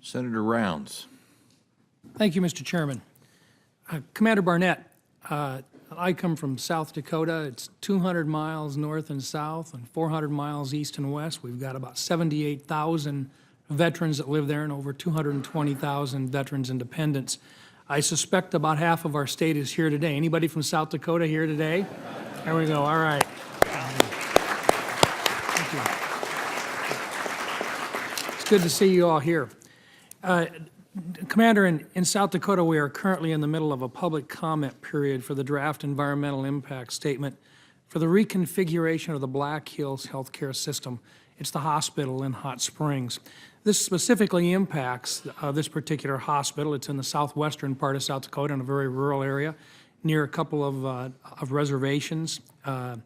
Senator Rounds. Thank you, Mr. Chairman. Commander Barnett, I come from South Dakota. It's 200 miles north and south and 400 miles east and west. We've got about 78,000 veterans that live there and over 220,000 veterans and dependents. I suspect about half of our state is here today. Anybody from South Dakota here today? There we go. All right. Thank you. It's good to see you all here. Commander, in South Dakota, we are currently in the middle of a public comment period for the draft environmental impact statement for the reconfiguration of the Black Hills healthcare system. It's the hospital in Hot Springs. This specifically impacts this particular hospital. It's in the southwestern part of South Dakota in a very rural area near a couple of reservations. The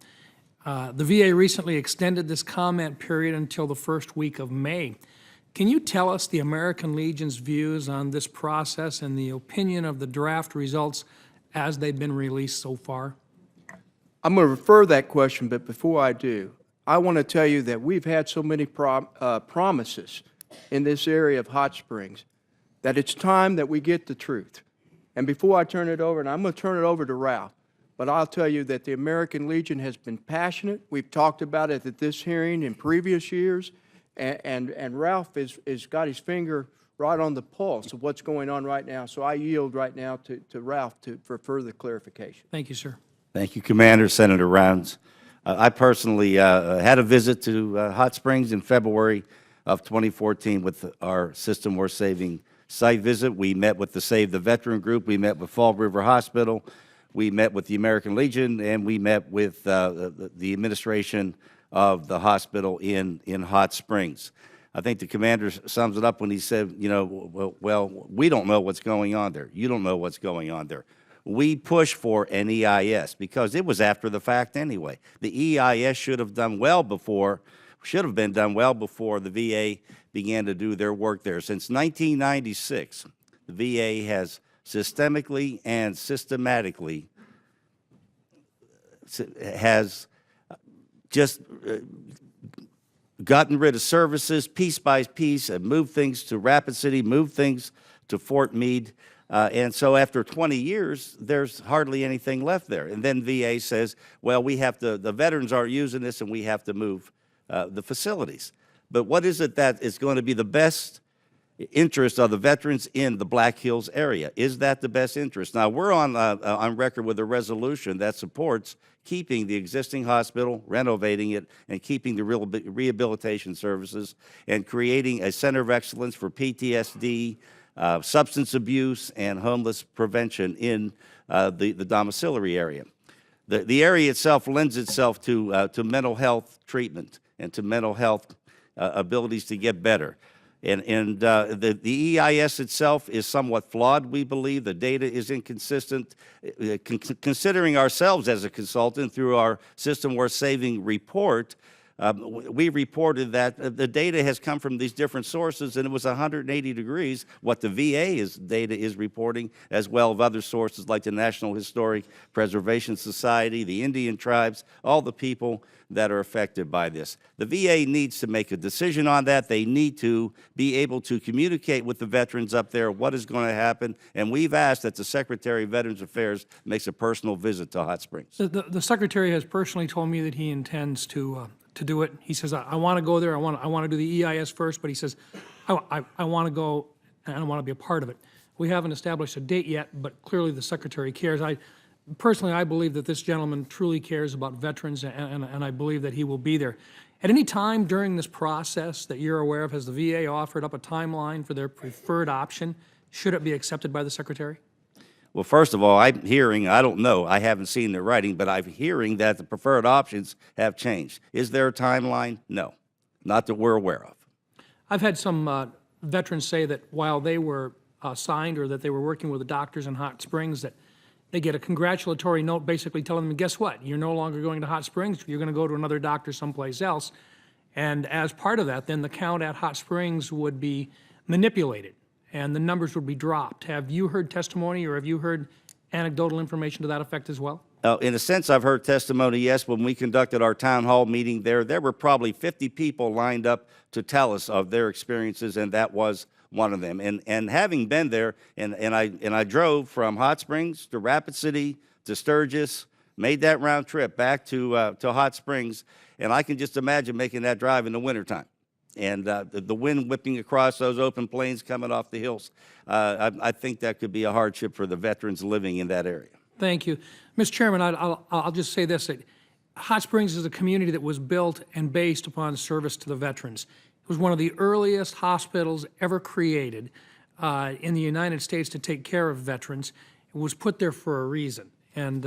VA recently extended this comment period until the first week of May. Can you tell us the American Legion's views on this process and the opinion of the draft results as they've been released so far? I'm going to refer that question, but before I do, I want to tell you that we've had so many promises in this area of Hot Springs that it's time that we get the truth. And before I turn it over, and I'm going to turn it over to Ralph, but I'll tell you that the American Legion has been passionate. We've talked about it at this hearing in previous years. And Ralph is got his finger right on the pulse of what's going on right now. So I yield right now to Ralph for further clarification. Thank you, sir. Thank you, Commander. Senator Rounds. I personally had a visit to Hot Springs in February of 2014 with our System Worth Saving site visit. We met with the Save the Veteran group. We met with Fall River Hospital. We met with the American Legion, and we met with the administration of the hospital in Hot Springs. I think the commander sums it up when he said, you know, well, we don't know what's going on there. You don't know what's going on there. We push for an EIS because it was after the fact anyway. The EIS should have been done well before the VA began to do their work there. Since 1996, the VA has systemically and systematically just gotten rid of services piece by piece and moved things to Rapid City, moved things to Fort Meade. And so after 20 years, there's hardly anything left there. And then VA says, well, we have to, the veterans aren't using this and we have to move the facilities. But what is it that is going to be the best interest of the veterans in the Black Hills area? Is that the best interest? Now, we're on record with a resolution that supports keeping the existing hospital, renovating it, and keeping the rehabilitation services, and creating a center of excellence for PTSD, substance abuse, and homeless prevention in the domiciliary area. The area itself lends itself to mental health treatment and to mental health abilities to get better. And the EIS itself is somewhat flawed, we believe. The data is inconsistent. Considering ourselves as a consultant through our System Worth Saving report, we reported that the data has come from these different sources, and it was 180 degrees what the VA data is reporting, as well as other sources like the National Historic Preservation Society, the Indian tribes, all the people that are affected by this. The VA needs to make a decision on that. They need to be able to communicate with the veterans up there what is going to happen, and we've asked that the Secretary of Veterans Affairs makes a personal visit to Hot Springs. The Secretary has personally told me that he intends to do it. He says, I want to go there. I want to do the EIS first, but he says, I want to go and I want to be a part of it. We haven't established a date yet, but clearly the Secretary cares. Personally, I believe that this gentleman truly cares about veterans, and I believe that he will be there. At any time during this process that you're aware of, has the VA offered up a timeline for their preferred option? Should it be accepted by the Secretary? Well, first of all, I'm hearing, I don't know, I haven't seen the writing, but I'm hearing that the preferred options have changed. Is there a timeline? No, not that we're aware of. I've had some veterans say that while they were signed or that they were working with the doctors in Hot Springs, that they get a congratulatory note basically telling them, guess what? You're no longer going to Hot Springs. You're going to go to another doctor someplace else. And as part of that, then the count at Hot Springs would be manipulated and the numbers would be dropped. Have you heard testimony or have you heard anecdotal information to that effect as well? In a sense, I've heard testimony, yes, when we conducted our town hall meeting there were probably 50 people lined up to tell us of their experiences, and that was one of them. And having been there, and I drove from Hot Springs to Rapid City to Sturgis, made that round trip back to Hot Springs, and I can just imagine making that drive in the wintertime. And the wind whipping across those open plains coming off the hills, I think that could be a hardship for the veterans living in that area. Thank you. Mr. Chairman, I'll just say this. That Hot Springs is a community that was built and based upon service to the veterans. It was one of the earliest hospitals ever created in the United States to take care of veterans. It was put there for a reason. And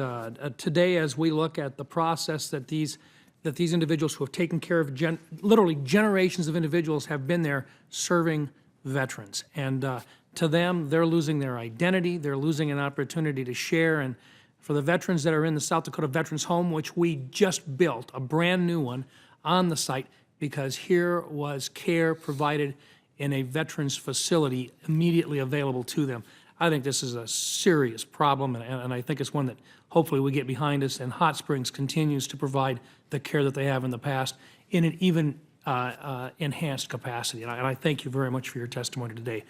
today, as we look at the process that these individuals who have taken care of, literally generations of individuals have been there serving veterans. And to them, they're losing their identity, they're losing an opportunity to share. And for the veterans that are in the South Dakota Veterans Home, which we just built, a brand new one on the site, because here was care provided in a veterans facility immediately available to them. I think this is a serious problem, and I think it's one that hopefully we get behind us, and Hot Springs continues to provide the care that they have in the past in an even enhanced capacity. And I thank you very much for your testimony today.